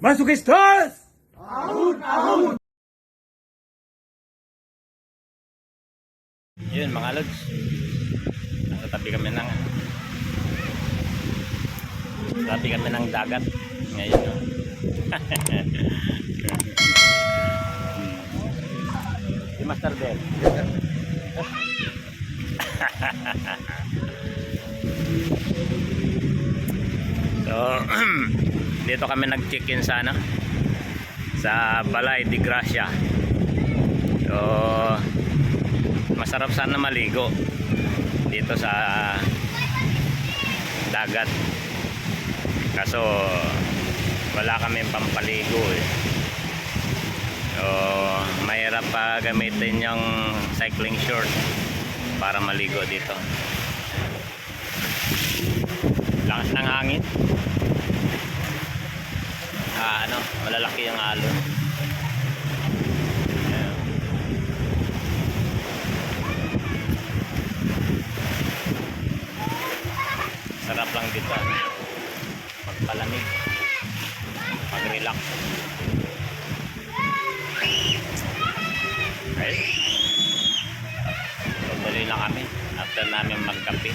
Masukistas! Yun mga lods, nasa tabi kami ng dagat ngayon, no? Si Master Del. So dito kami nag-check-in sa ano, sa Balay de Gracia. So masarap sana maligo dito sa dagat, kaso wala kami pampaligo eh. So mahirap pa gamitin yung cycling short para maligo dito. Lakas ng hangin, malalaki yung alon. Sarap lang dito magpalamig, mag-relax. Okay, tuloy na kami after namin magkape.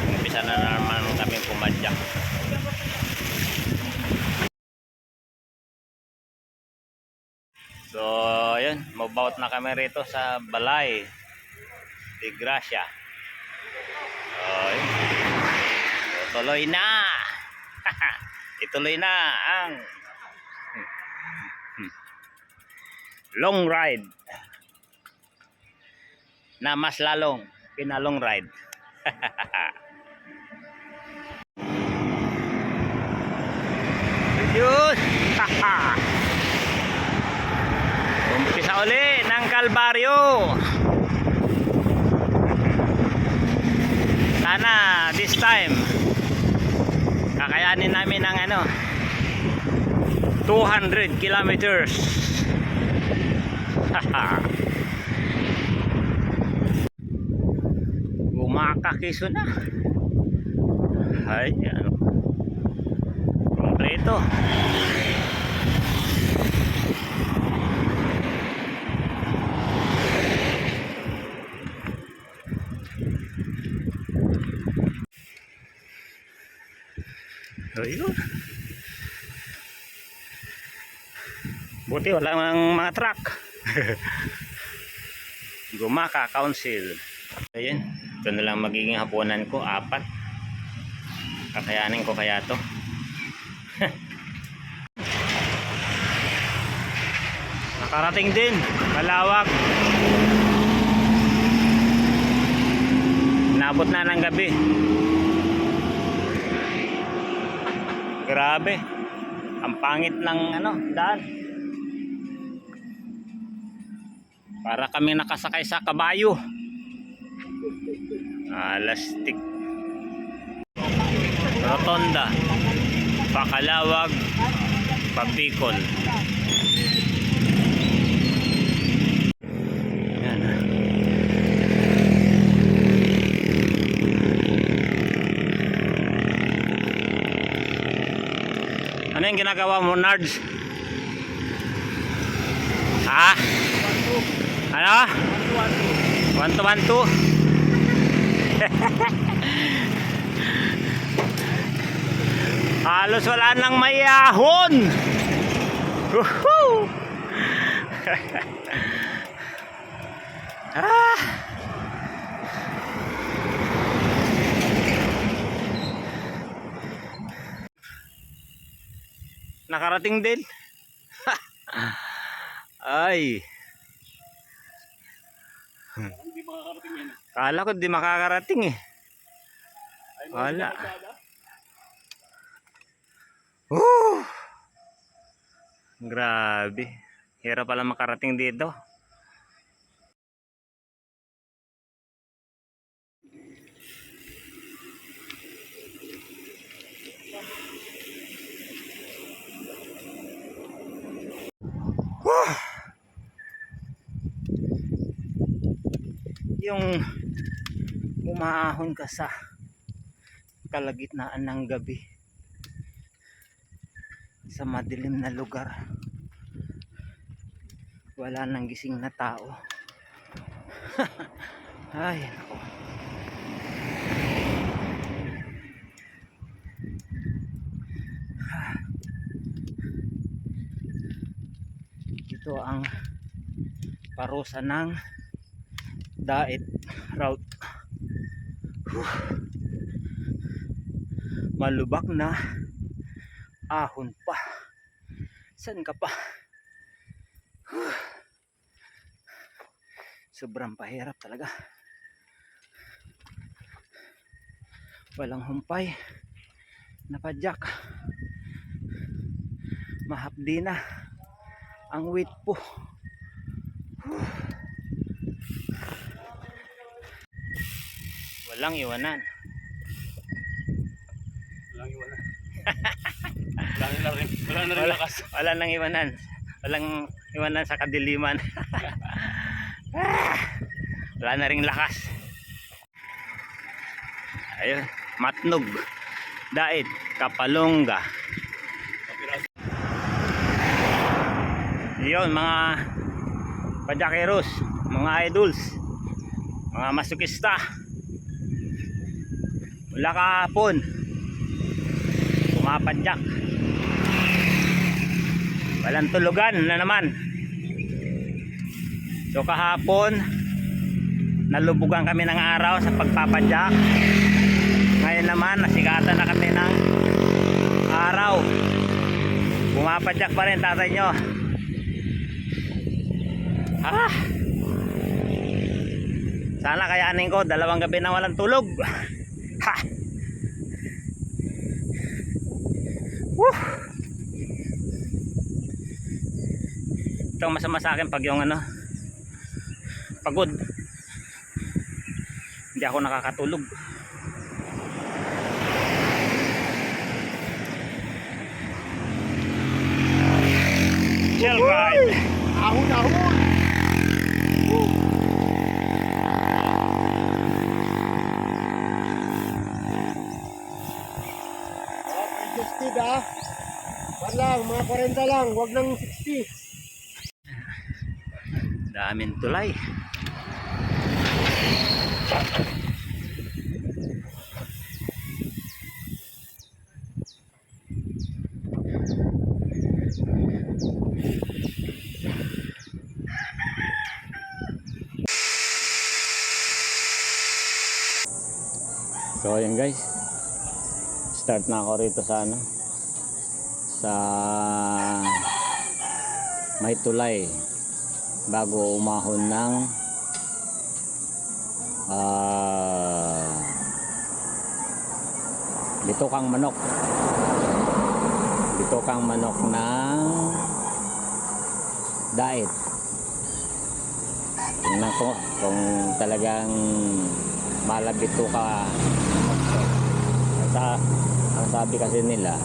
Umpisa na naman kami pumadyak. So yun, mabawat na kami rito sa Balay de Gracia. So yun, tuloy na. Ituloy na ang long ride na mas lalong pinalong ride. Yun. Umpisa uli ng Kalbaryo. Sana this time kakayanin namin ng 200 kilometers. Gumakakiso na. Ay, kompleto. So yun, buti wala mang mga truck. Gumaka Council. Ayun, ito na lang magiging hapunan ko, 4. Kakayanin ko kaya to. Nakarating din, malawak. Nabot na ng gabi. Grabe, ang pangit ng daan. Para kami nakasakay sa kabayo. Lastik. Rotonda, Bakalawag, Papicol. Yan. Ano yung ginagawa mo, Nards? Ha? Ano? 1-2-1-2. Halos wala nang mayahon. Woohoo! Nakarating din. Ay. Hindi makakarating yan. Kala ko di makakarating eh. Wala. Grabe. Hirap pala makarating dito. Yung umaahon ka sa kalagitnaan ng gabi sa madilim na lugar. Wala nang gising na tao. Ay, nako. Ito ang parusa ng Daet route. Malubak na, ahon pa. Saan ka pa? Sobrang pahirap talaga. Walang humpay, napadyak. Mahapdi na ang weight po. Walang iwanan. Walang iwanan. Wala na rin lakas. Wala nang iwanan. Walang iwanan sa kadiliman. Wala na ring lakas. Ayun, Matnog, Daet, Kapalonga. Yun mga padyakeros, mga idols, mga masukista. Mula kahapon pumapadyak, walang tulugan na naman. So kahapon nalubugan kami ng araw sa pagpapadyak. Ngayon naman nasigatan na kami ng araw. Pumapadyak pa rin tatay nyo. Sana kayanin ko 2 gabi na walang tulog. Ha! Woo! Ito ang masama sa akin pag yung pagod. Hindi ako nakakatulog. Chill ride. Ahon. Speed lang, mga 40 lang, wag nang 60. Daming tulay. So ayun guys, start na ako rito sa sa may tulay bago umahon ng bitokang manok ng Daet. Tingnan ko kung talagang malabito ka. Ang sabi kasi nila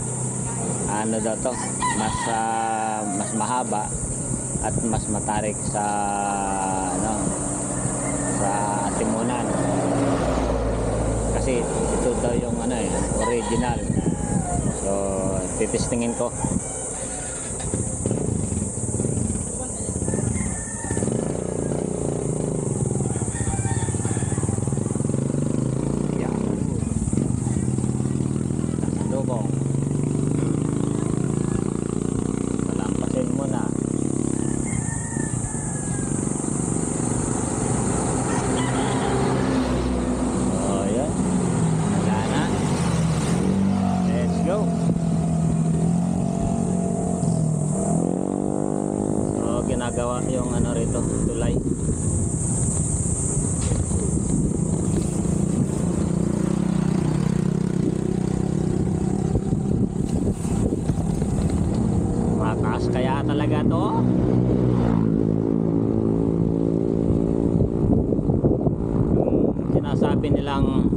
ano daw to, mas mahaba at mas matarik sa sa atimunan, kasi ito daw yung original. So titistingin ko. Ginagawa yung rito, tulay. Mataas kaya talaga to. Sinasabi nilang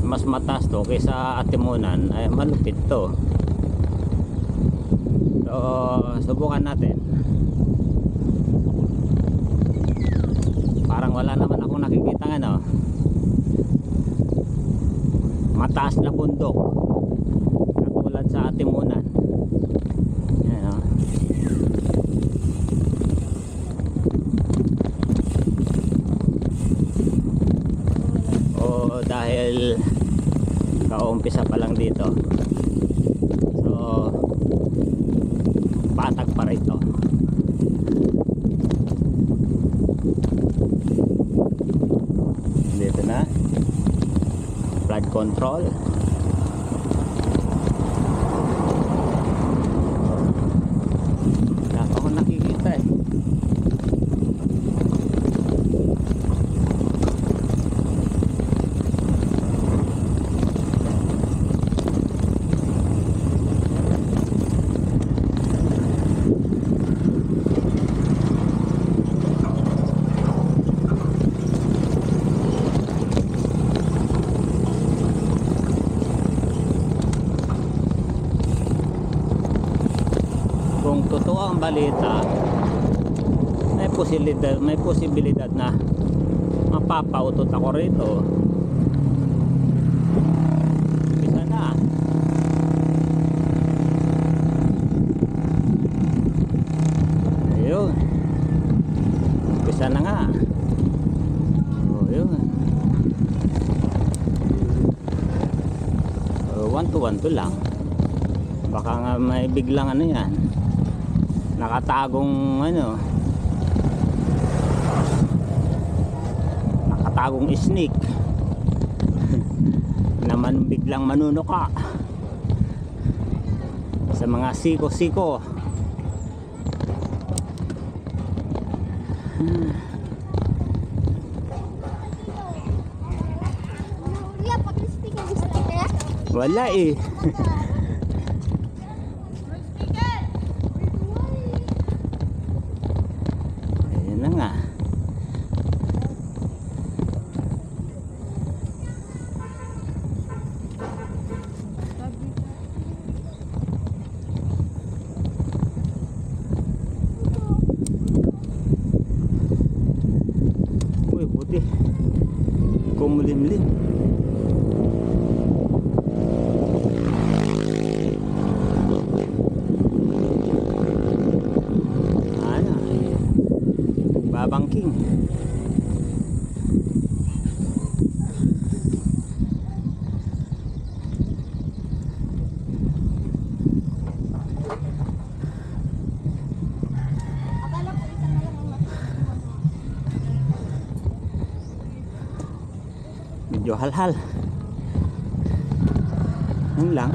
mas mataas to kaysa atimunan, ay malupit to. So subukan natin. Parang wala naman akong nakikita mataas na bundok katulad sa atimunan. o dahil kaumpisa pa lang dito, so patag pa rito. Dito na flood control. Wala pa akong nakikita eh. Kung totoo ang balita, may posibilidad na mapapautot ako rito. Bisa na. Ayun. Bisa na nga. Oh, yun. 1 to 1 lang. Baka nga may biglang ano yan, nakatagong snake naman biglang manunuka sa mga siko-siko. Wala eh. Ayun na nga. Uy, buti kumulimlim. Babangking. Medyo halhal. Yun lang.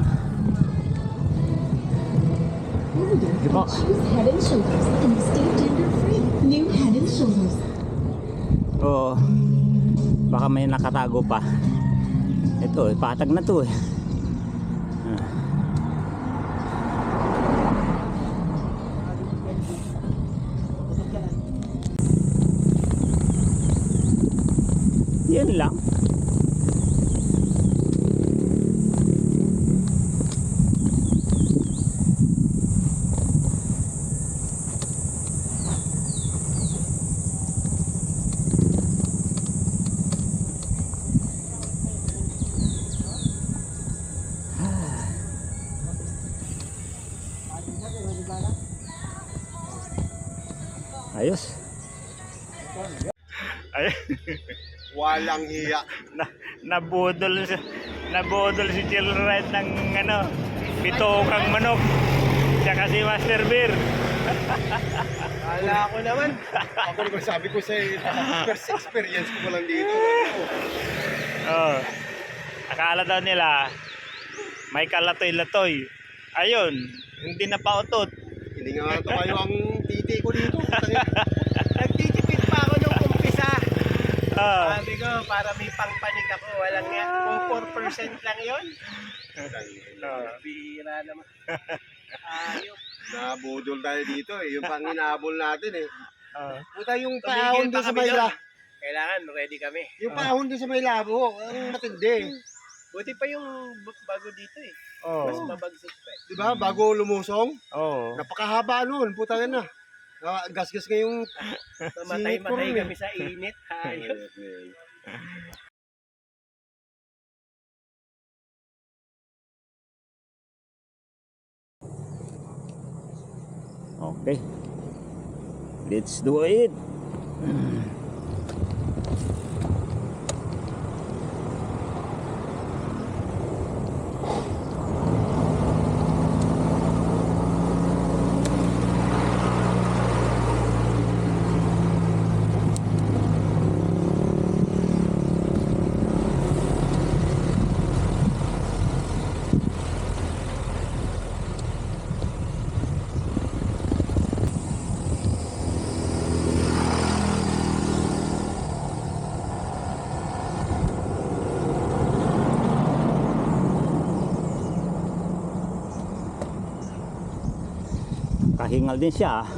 Diba? Choose Head and Shoulders and stay gender-free. New Head and Shoulders. Oo. Baka may nakatago pa. Ito, patag na to eh. Yan lang. Ayos. Ay, Walang hiya. nabudol si Chilride ng pitokang manok. Tsaka si Master Beer. Kala ko naman. Ako naman sabi ko sa first experience ko lang dito. Oh. Akala daw nila may kalatoy-latoy. Ayun, hindi na pautot. Hindi nga ito kayo ang titi ko dito. Nagtitipid pa ako nung umpisa. Sabi ko, para may pangpanik ako. Walang nga. Kung 4% lang yun. Bihira naman. Ayop. Nabudol tayo dito eh. Yung pang inaabol natin eh. Puta yung pahon doon sa may labo. Kailangan ready kami. Yung pahon doon sa may labo. Ang matindi. Buti pa yung bago dito eh. Oh. Mas mabagsik pa eh. Diba? Bago lumusong. Oh. Napakahaba nun. Puta na. Gas-gas ngayong Mamatay-matay kami sa init. Hayop. Okay. Let's do it. Nakahingal din siya.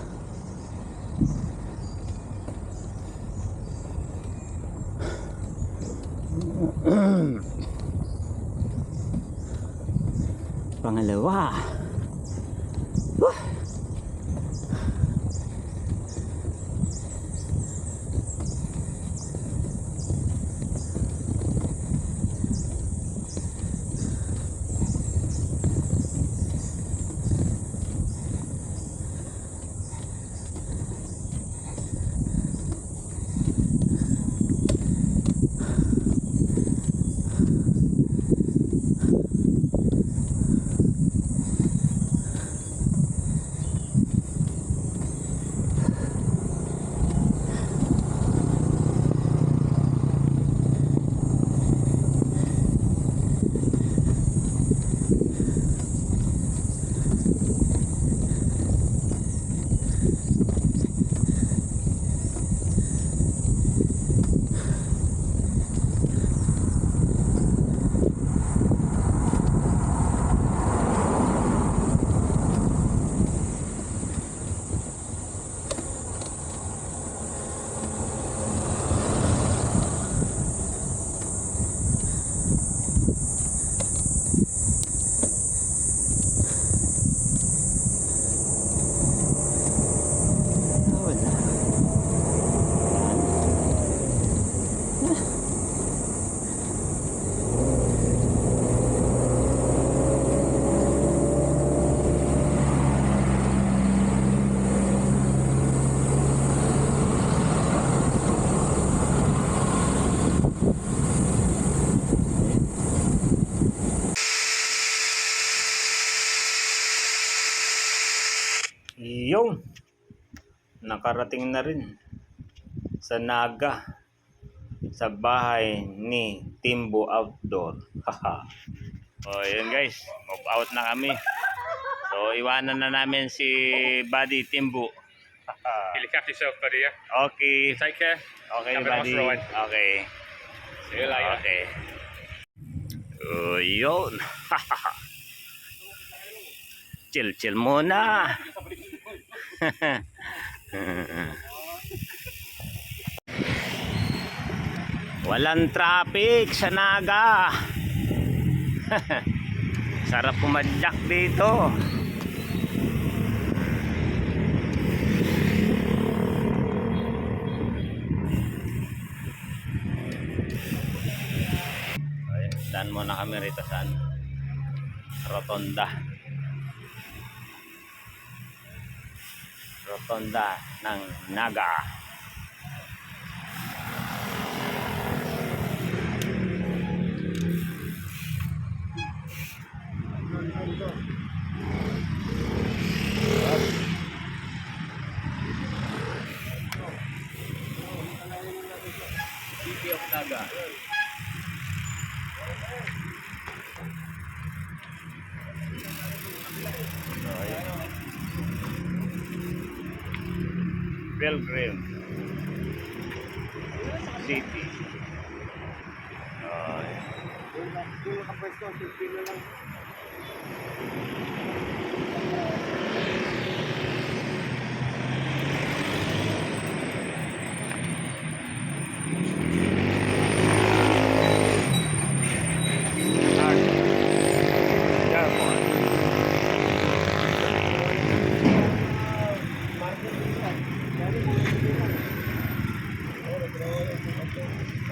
Pangalawa. Wah! Yung nakarating na rin sa Naga, sa bahay ni Timbo Outdoor. Haha. So yun guys, move out na kami. So iwanan na namin si Buddy Timbo. You look after yourself, buddy, yeah? Okay. Take care. Okay, Have a nice buddy. ride. Okay. See you later. Okay. Yun. Chill muna. Walang traffic sa Naga. Sarap pumadyak dito. Ayan, daan muna kami rito sa Rotonda. Rotonda ng Naga. City of Naga. Pilgrim City.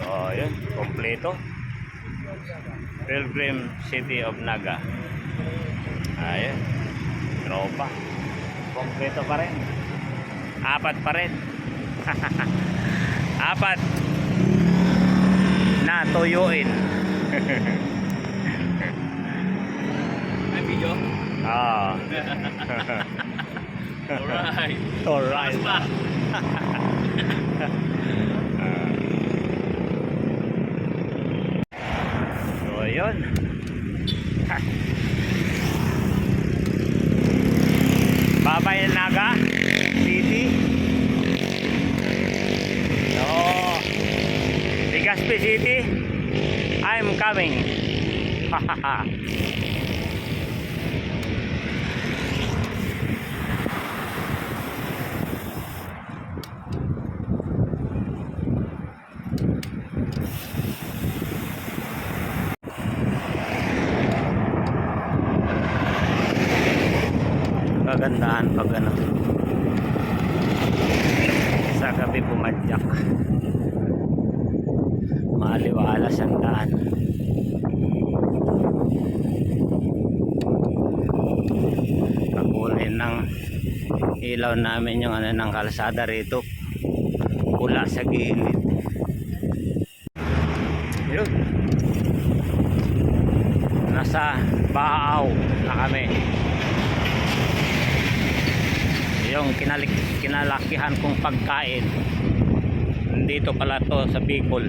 Oh, yun, kompleto. Pilgrim City of Naga. Ayun. Tropa. Kompleto pa rin. Apat pa rin. Apat na tuyuin. May video? Ah. Alright. Alright. So, yun. Babay Naga City. So, Legazpi City. I'm coming. kagandahan pag ano, sa gabi pumadyak. Maaliwalas ang daan. Kakulay ng ilaw namin yung ano ng kalsada rito, pula sa gilid. Yun, nasa Baaw na kami. Yung kinalakihan kong pagkain dito pala to sa Bicol.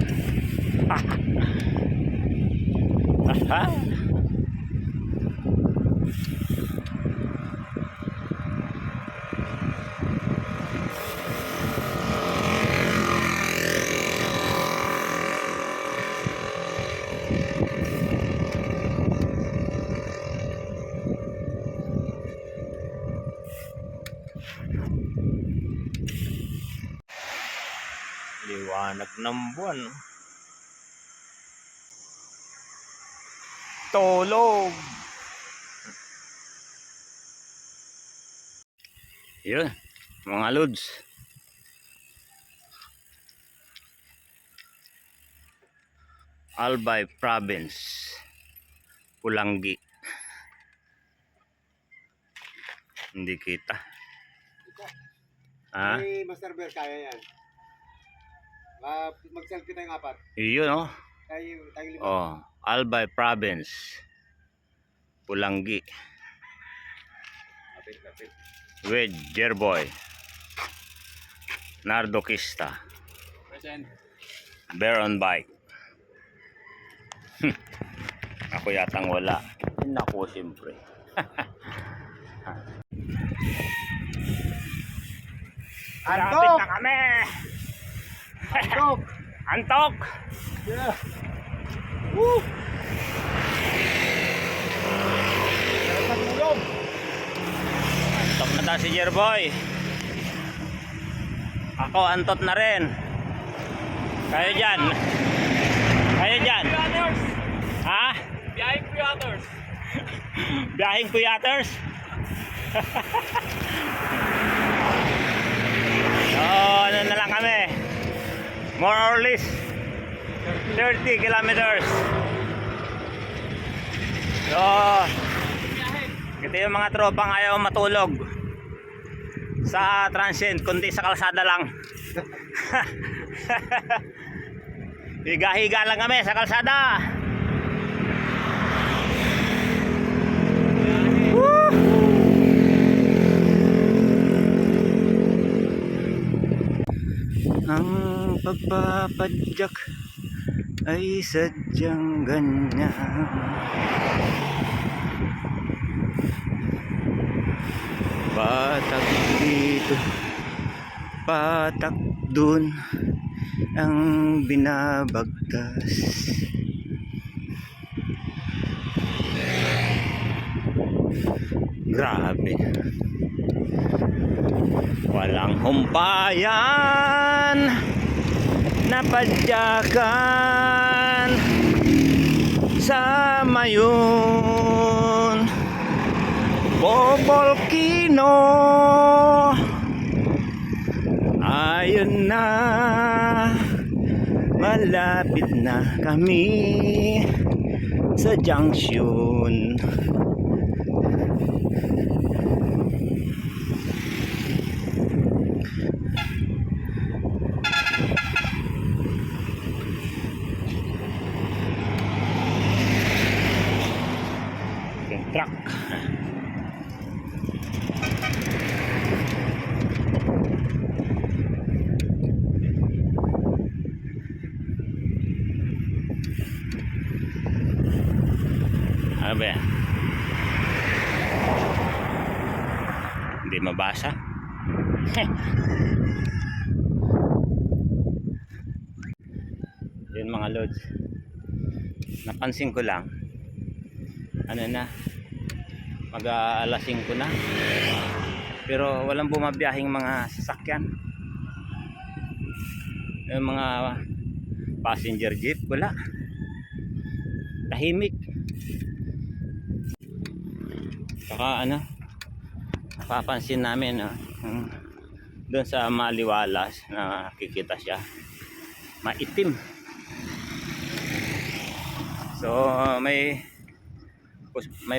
Aha. Liwanag ng buwan. Tulog. Yun, mga lods. Albay Province, Pulangi. Hindi kita. Ha? Hey, Master Bear, kaya yan. Mag-selfie tayong apat. Iyon oh. Tayo lima. Oh, Albay Province, Pulangi. Lapit. With Jerboy, Nardo Kista, Present. Bear on bike. Ako yatang wala. Naku, siyempre. Malapit na kami. Antok! Antok. Yeah. Woo! Tulog! Antok na daw si Jerboy. Ako antot na rin. Kayo dyan. Kayo dyan. Creators! Ha? Biyahing creators! Biyahing kuyaters. So, ano na lang kami. More or less 30 kilometers. So, ito yung mga tropang ayaw matulog sa transient, kundi sa kalsada lang. Higa-higa lang kami sa kalsada. Ang pagpapadyak ay sadyang ganyan. Patak dito, patak dun, ang binabagtas. Grabe. Walang humpayan na padyakan sa mayon. Bobolkino, ayun na, malapit na kami sa junction. Truck. Ano ba yan? Hindi mabasa. Yun mga lods. Napansin ko lang, ano na, mag-alas 5 na, pero walang bumabiyahing mga sasakyan. Yung mga passenger jeep, wala. Tahimik. Saka ano, Papansin namin doon sa maliwalas na kikita siya maitim. So may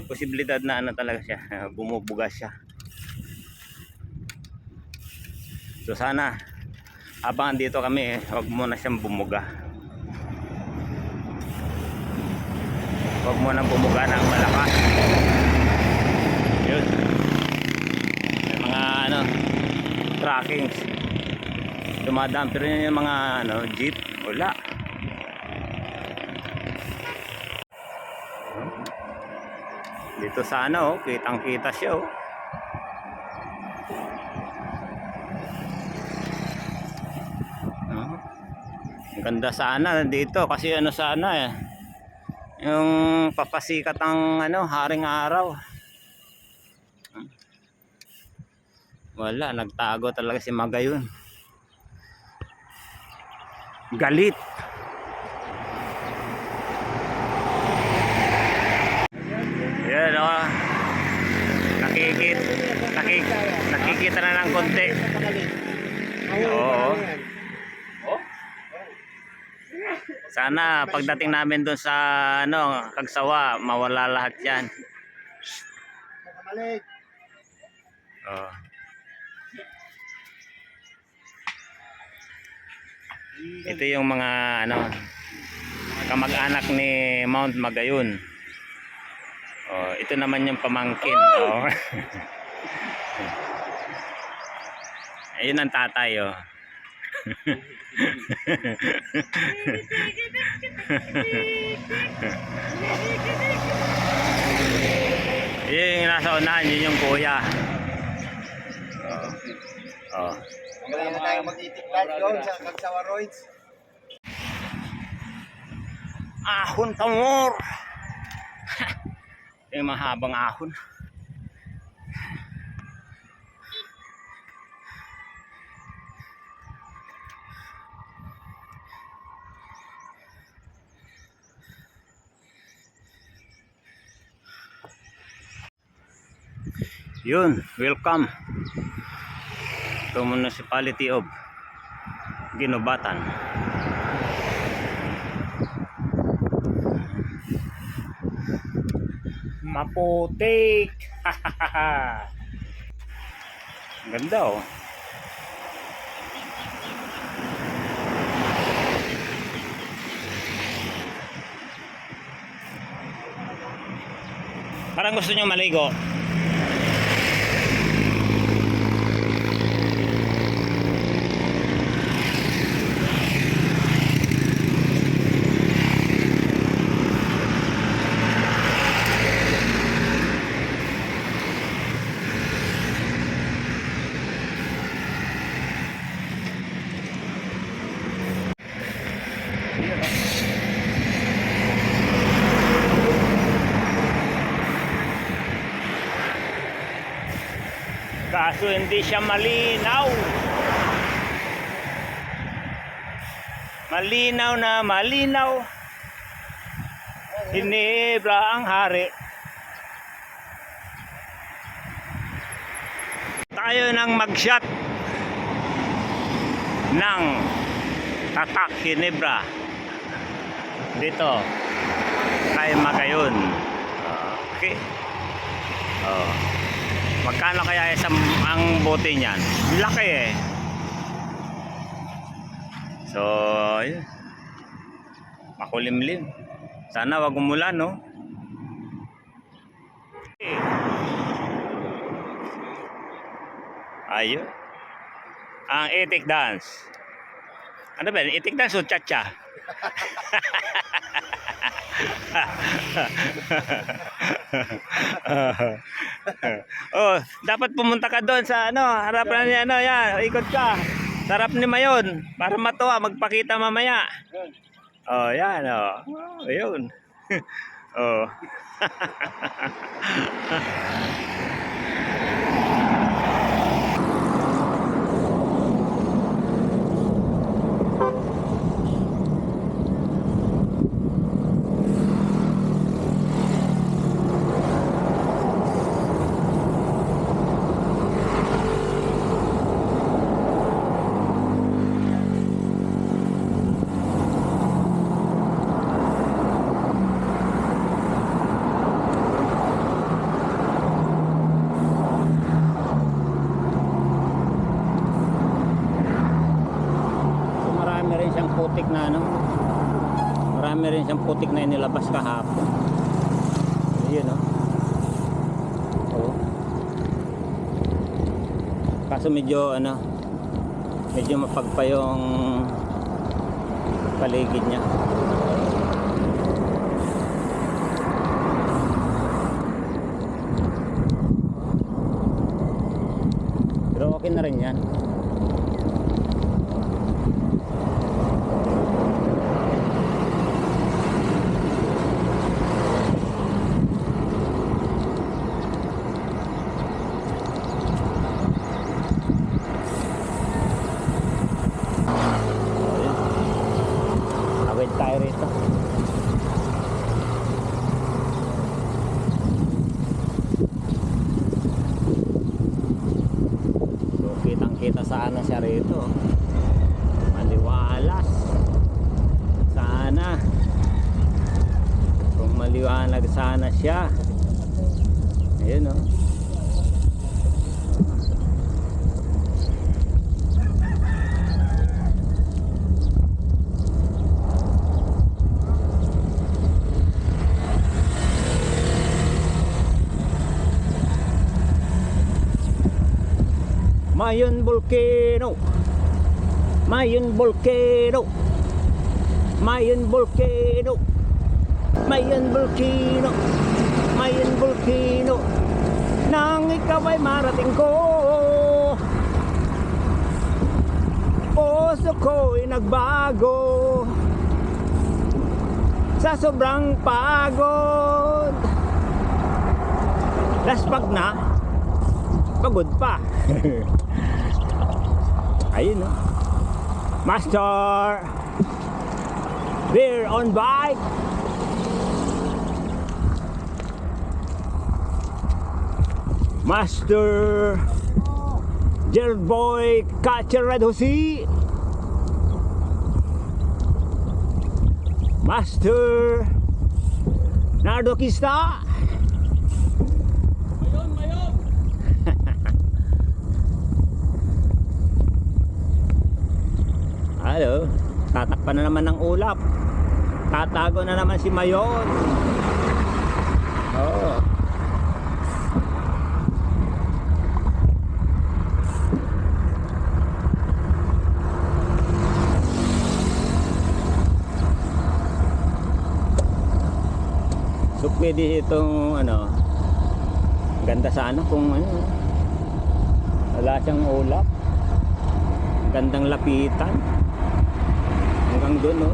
posibilidad na ano talaga siya, bumubuga siya. So sana habang andito kami, wag muna siyang bumuga. Wag muna bumuga ng malakas. Yun. May mga ano, trackings. Dumadaan, pero yun yung mga ano, jeep, wala. Dito sa ano, kitang-kita siya oh. Ang ganda sana dito kasi ano sana eh. Yung papasikat ang ano, haring araw. Wala, nagtago talaga si Magayon. Galit. Yan oh. Nakikita na ng konti. Oo. Sana pagdating namin doon sa ano, Kagsawa, mawala lahat 'yan. Nakabalik. Oh. Ito yung mga ano, kamag-anak ni Mount Magayon. Oh, ito naman yung pamangkin. Oh. Ayun ang tatay oh. Yung nasa unahan, yun yung kuya. Oh. Wala na tayo mag-itiklat doon sa Kagsawaroids. Ahon tamor. Yung mahabang ahon. Yun, welcome to Municipality of Ginobatan. Maputik. Ganda oh. Parang gusto nyo maligo. Kaso hindi siya malinaw. Malinaw na malinaw. Hinebra ang hari. Tayo nang mag-shot ng Tatak Hinebra dito kay Magayon. Okay. Oh. Magkano kaya ang bote niyan? Laki eh. So, yun. Makulimlim. Sana wag umulan, no? Ayun. Ang itik dance. Ano ba? Itik dance o cha-cha? Oh, dapat pumunta ka doon sa ano, harapan niya ano, yan, ikot ka. Sarap ni Mayon para matuwa, magpakita mamaya. Oh, yan oh. Oh, ayun. Oh. marami rin siyang putik na inilabas kahapon. Ayun o. Oh. Kaso medyo medyo mapagpa yung paligid niya. Pero okay na rin yan. Awit tayo rito. So kitang kita sana siya rito. Maliwalas. Sana. Kung maliwanag sana siya. Ayun o. Mayon Volcano. Mayon Volcano. Mayon Volcano. Mayon Volcano. Mayon Volcano. Nang ikaw ay marating ko, puso ko'y nagbago sa sobrang pagod. Laspag na, pagod pa. Ayun o. Master Beer on bike. Master Gerald Boy Catcher Red Hose. Master Nardo Kista. Hello, tatakpan na naman ng ulap. Tatago na naman si Mayon. Oo. So pwede itong ganda sana kung wala siyang ulap. Gandang lapitan. Hanggang doon, no?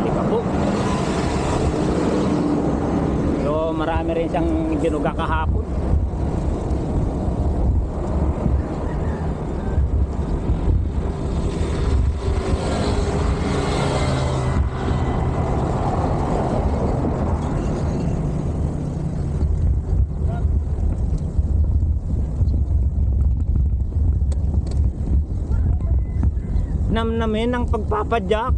Likabok. So marami rin siyang ginuga kahapon. Namnamin ang pagpapadyak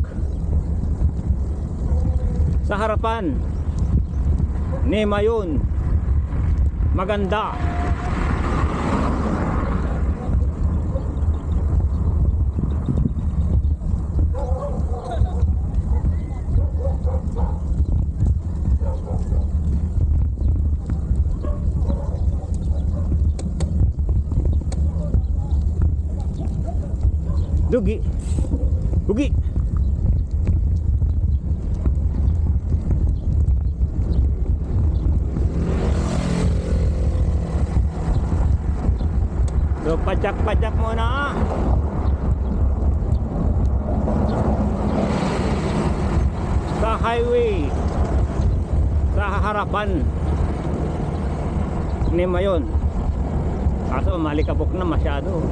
sa harapan ni Mayon. Maganda. Dugi. Dugi. So pajak-pajak muna. Sa highway, sa harapan ni Mayon. Kaso malikabok na masyado.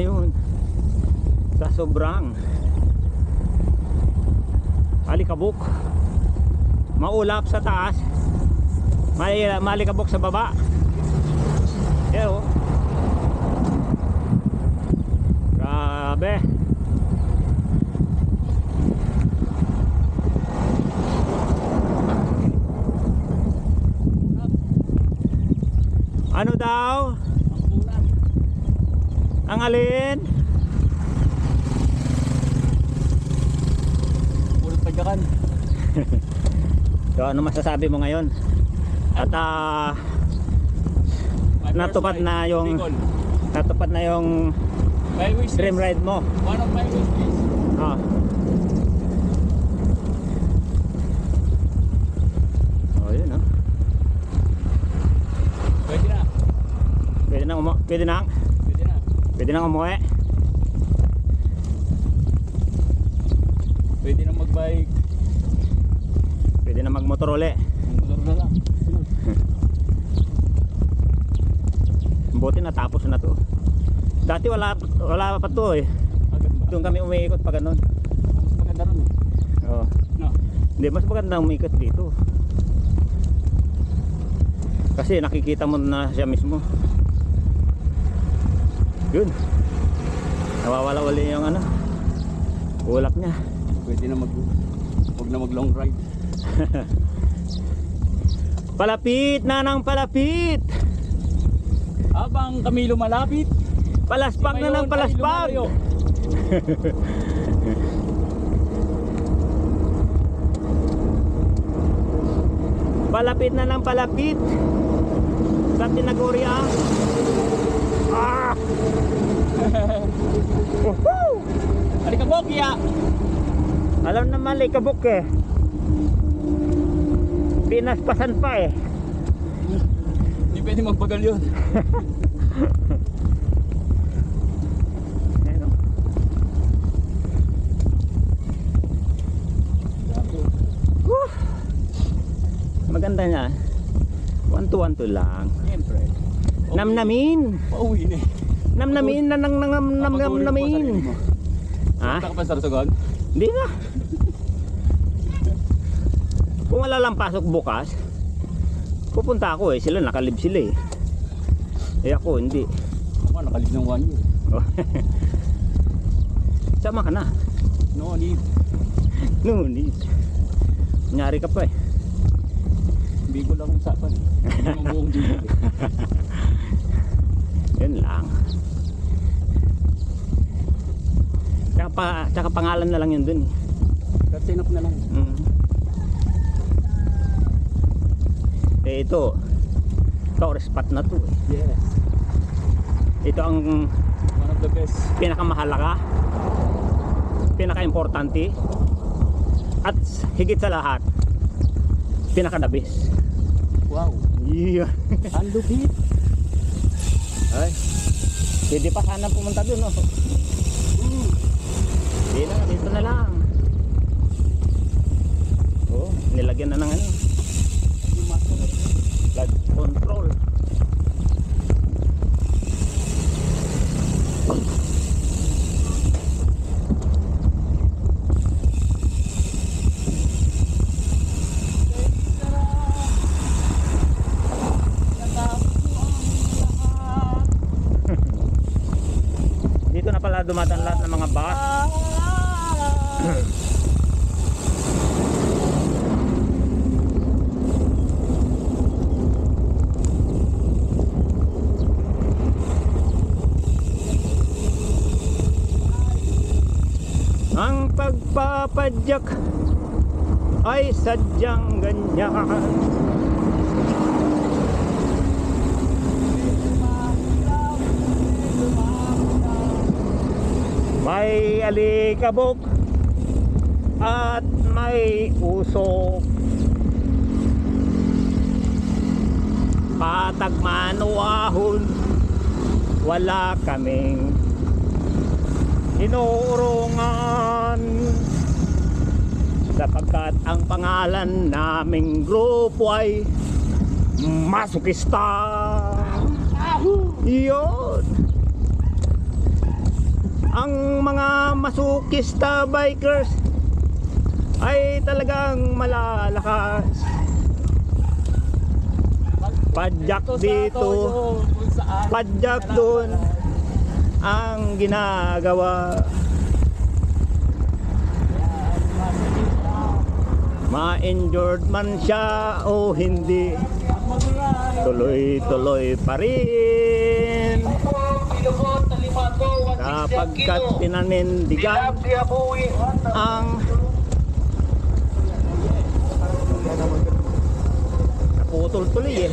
ngayon sa sobrang alikabok. Maulap sa taas, malikabok sa baba. Pero grabe. Ano daw? Ang alin? Pulot pagyakan. So ano masasabi mo ngayon? At natupad na yung My wish dream list. ride mo. One of my wish list. Ah. Oh, yun ah. Pwede na. Pwede nang Pwede na. pwede nang umuwi. Pwede na mag-bike. Pwede na magmotor uli. Motor na lang. Buti natapos na to. Dati wala pa to eh. Agad ba? Doon kami umiikot pa ganun. Mas maganda ron eh. Oo. No. Hindi, mas maganda umiikot dito. Kasi nakikita mo na siya mismo. Yun. Nawawala uli yung ano, ulap niya. Pwede na huwag na mag long ride. Palapit na ng palapit. Habang kami lumalapit, Palaspag na ng palaspag. Palapit na ng palapit sa Tinagorya. Ah! Woohoo! Alikabok ya! Alam naman likabok eh. Pinaspasan pa eh. Hindi pwede magbagal yun. Ano? Woo! Maganda niya. 1-2 lang. Siyempre. Namnamin. Pauwi na eh. Namnamin na nang namnamin. Ha? Saka pa sa Sorsogon? Hindi na. Kung wala lang pasok bukas, pupunta ako eh. Sila nakalib sila eh. Eh ako hindi. Ako nakalib ng 1 year. Sama ka na. No need. No need. Kunyari ka pa eh. Hindi ko lang usapan eh. Hindi mo buong dito eh. Yun lang. Tsaka pangalan na lang yun dun eh. That's enough na lang. Eh ito tourist spot na to eh. Yes. Ito ang One of the best. pinakamahalaga, pinaka-importante, at higit sa lahat pinaka-the-best. Wow. Yeah. Ang lupit. Ay, pwede pa sana pumunta dun no? Hindi na, dito na lang. Oh, nilagyan na ng ano, flood control. Dito na pala dumadaan lahat ng mga bus. Ang pagpapadyak ay sadyang ganyan. May alikabok at may usok. Patag manuahon, wala kaming inuurungan, sapagkat ang pangalan naming grupo ay Masukista. Yun. mga masukista bikers ay talagang malalakas. Padjak dito, padjak doon ang ginagawa. Ma-injured man siya o hindi, tuloy-tuloy pa rin. Kapagkat pinanindigan ang naputol tuloy eh.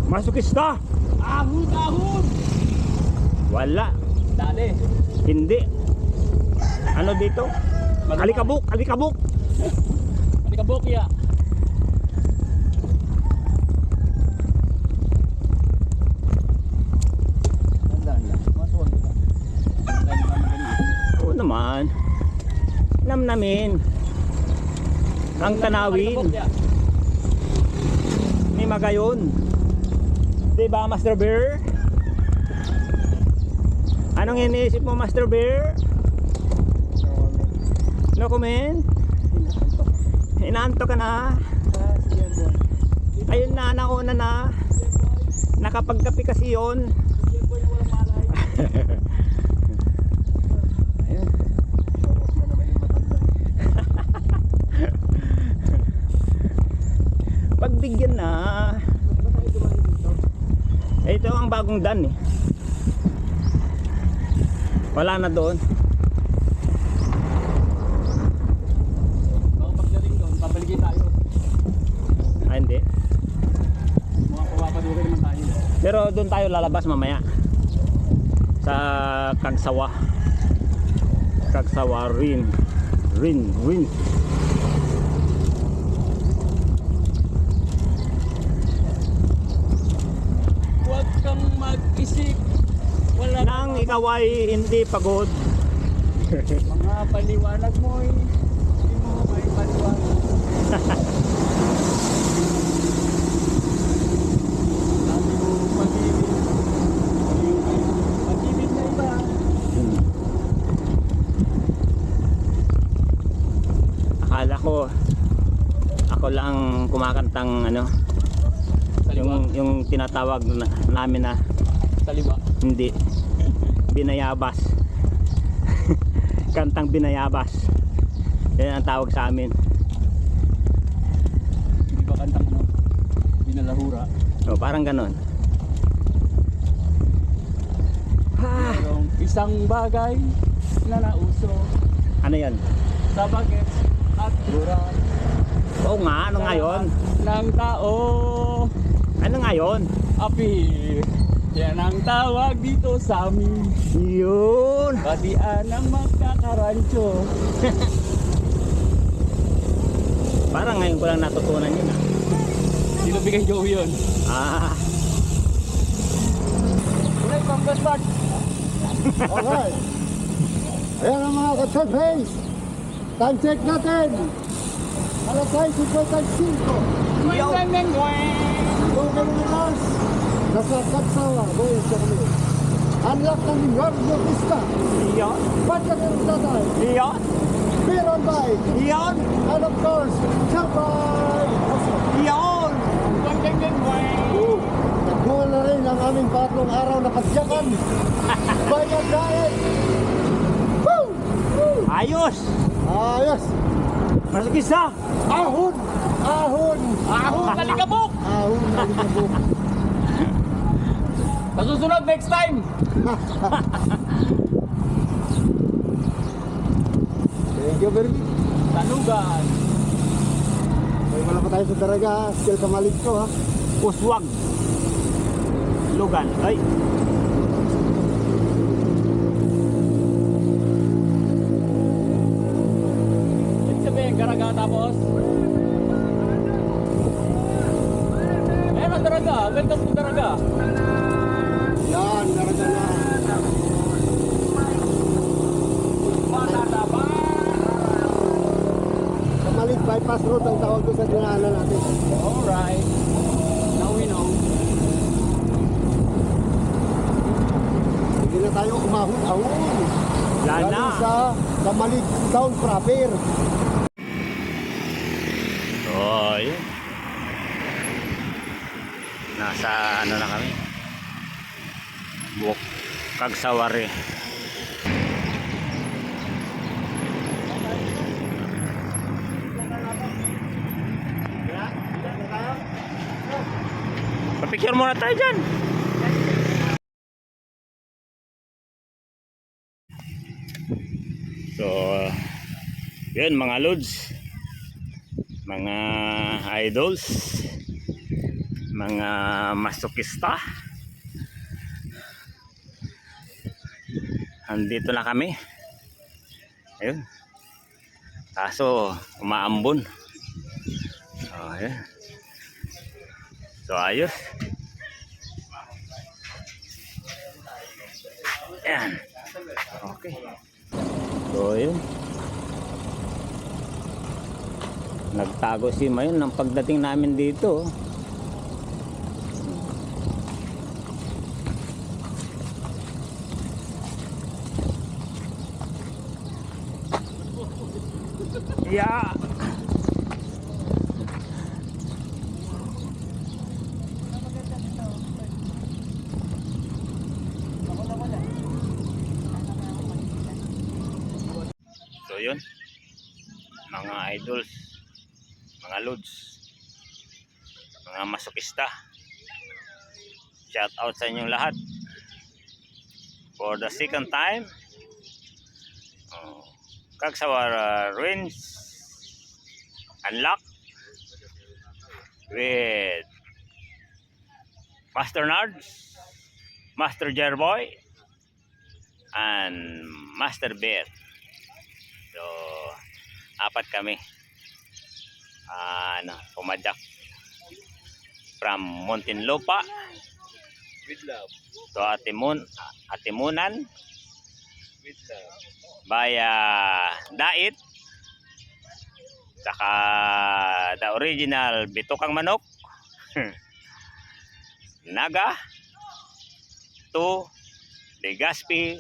Masukista? Ahon! Wala. Dali. Hindi. Ano dito? Alikabok, alikabok. Hindi ka bokya. Oo naman. Namnamin. Ang tanawin. May magayon. Diba, Master Bear? Anong iniisip mo, Master Bear? No comment? Inaanto ka na? Ayun na, nauna na. Nakapagkapi kasi yun. Pagbigyan na. Ito ang bagong dan eh. Wala na doon. Baka pagdating doon, pabaligin tayo. Ah, hindi. Mga papapadukin naman tayo. Pero doon tayo lalabas mamaya. Sa Kagsawa. Kagsawa Rin. Rin. Huwag kang mag-isip. Wala Nang ikaw ay hindi pagod. mga paliwanag mo eh. Hindi mo may paliwanag. Sabi mo pag-ibig. Pag-ibig na iba. Akala ko ako lang kumakantang ano, Saliwa. yung tinatawag namin na Saliwa. hindi binayabas. Kantang binayabas. Yan ang tawag sa amin. Hindi ba kantang ano? Binalahura. O, parang ganon. Merong isang bagay na nauso Ano yan? sa bagets at buran Oo nga, ano nga yun? ng tao. Ano nga yun? Api. Yan ang tawag dito sa amin. Yun. Batian ng magkakarancho. Parang ngayon ko lang natutunan yun ah. Sino bigay Joey yun? Ah, Next, ang best part. Alright. Ayan ang mga ka-surface. Time check natin. Alas 6:55. Logan Winners. Nasa Kagsawa. Boy, sa kami. Unlock ng Guardia Vista. yun. Padjak ng tatay. Yun. Beer on bike. Yun. And of course, Champay. Yun. Nakuha na rin ang aming patlong araw na padyakan. Bayad diet. Woo! Woo! Ayos. Ayos. Masukisa. Ahon! Ahon! Ahon, talikabok! Ahon na lumabok. Sa susunod, next time! Thank you very much. Tanugan. May wala pa tayo sa daraga, skill kamalig ko ha. Uswag. Lugan. Ay. Ibig sabihin, garaga tapos. Meron daraga, welcome to daraga. Yan, daraga na. Road ang tawag doon sa dinaanan natin. Alright. Now we know. Hindi na tayo umahon-ahon. Wala na. Galing sa Malig Town proper. So, yun. Nasa ano na kami. Buok Kagsawari. Papicture muna tayo dyan. So, yun mga lods, mga idols, mga masokista. Andito na kami. Ayun. Kaso umaambon. So, ayun. So ayos. Ayan. Okay. So yun. Nagtago si Mayon ng pagdating namin dito. Yeah. So yun, mga idols, mga lods, mga masokista, shout out sa inyong lahat. For the second time, Kagsawara Ruins unlock with Master Nards, Master Jerboy, and Master Bear. So, apat kami pumadyak from Muntinlupa With love. to Atimunan With love. via Dait, saka the original Bitukang Manok Naga to Legazpi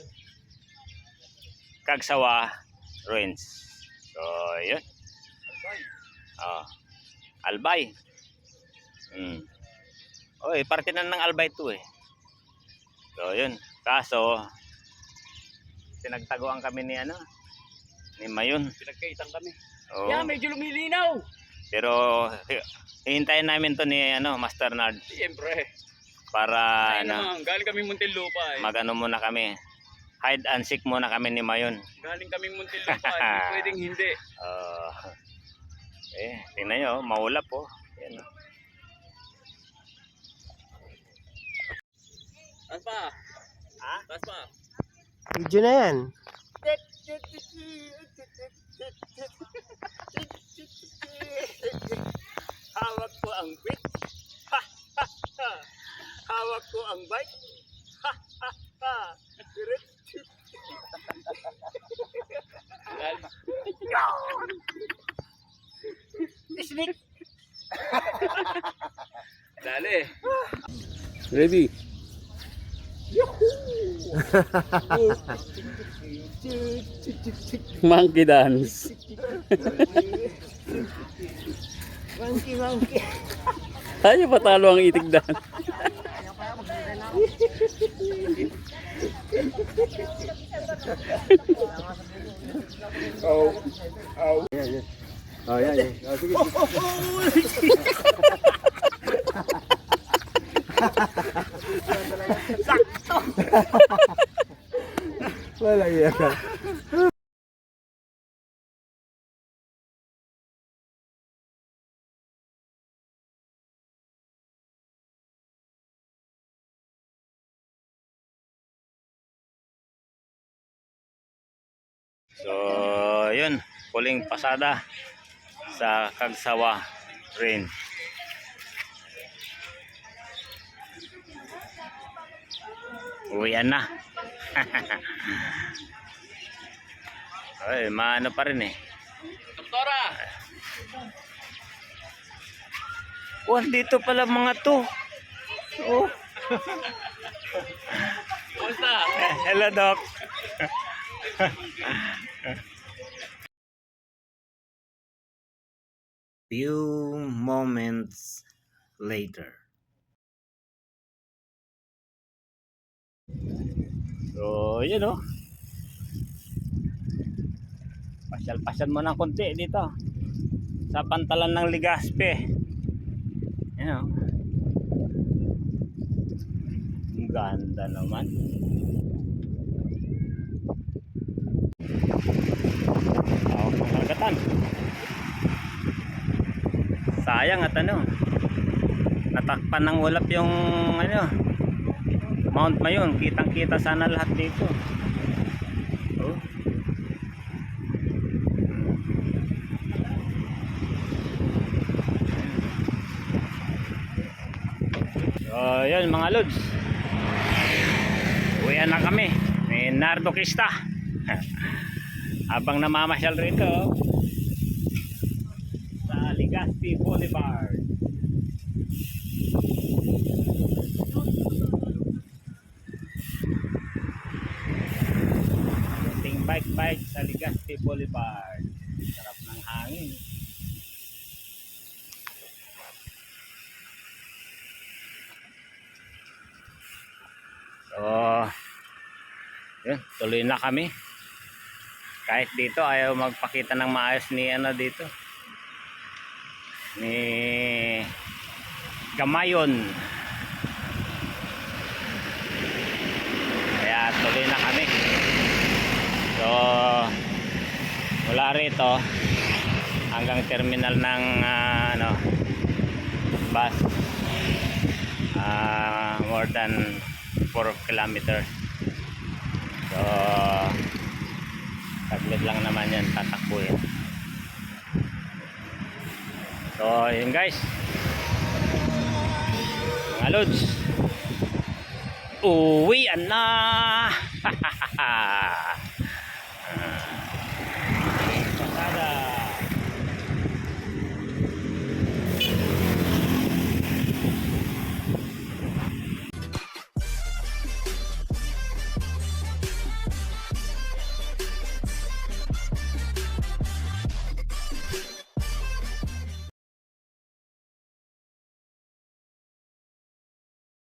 Kagsawa Ruins. So yun. Albay. Oy, parte na ng Albay to eh. So yun. Kaso pinagtaguan kami ni ni Mayon. Pinagkaitan kami. Oo. Yeah, medyo lumilinaw. Pero hihintayin namin to ni Master Nard Siyempre. para Ay naman, galing kami Muntinlupa eh. magano muna kami. Hide and seek muna kami ni Mayon. Galing kaming Muntinlupa, hindi pwedeng hindi. Tingnan nyo, maulap po. Yan. Taas pa. Ha? Taas pa. Video na yan. Hawak ko ang bit. Hawak ko ang bike. Sneak. Dali. Ready? Monkey dance. Monkey. Tayo patalo ang itig dance. Oh, yan. Oh, sige. Wala yan. So, yun, huling pasada sa Kagsawa Rin. Uwian na. Ay, maano pa rin eh. Doktora! Oh, dito pala mga to. Oh. Hello, Doc. Few moments later. So, yun oh. Pasyal-pasyal mo ng konti dito. Sa pantalan ng Legazpi. Yan oh. Ang ganda naman. Ang karagatan. Sayang at ano, natakpan ng ulap yung ano, Mount Mayon. Kitang kita sana lahat dito. Oh. So yun mga lods, uwian na kami ni Nardo Kista. Habang namamasyal rito sa Legazpi Boulevard. Ting bike sa Legazpi Boulevard. Sarap ng hangin. So yun, tuloy na kami. Kahit dito ayaw magpakita ng maayos ni ano dito, ni Gamayon. Kaya tuloy na kami. So mula rito hanggang terminal ng ano, bus, more than 4 kilometers. So saglit lang naman yan, tatakbuhin. So yun guys, mga lods, uwian na.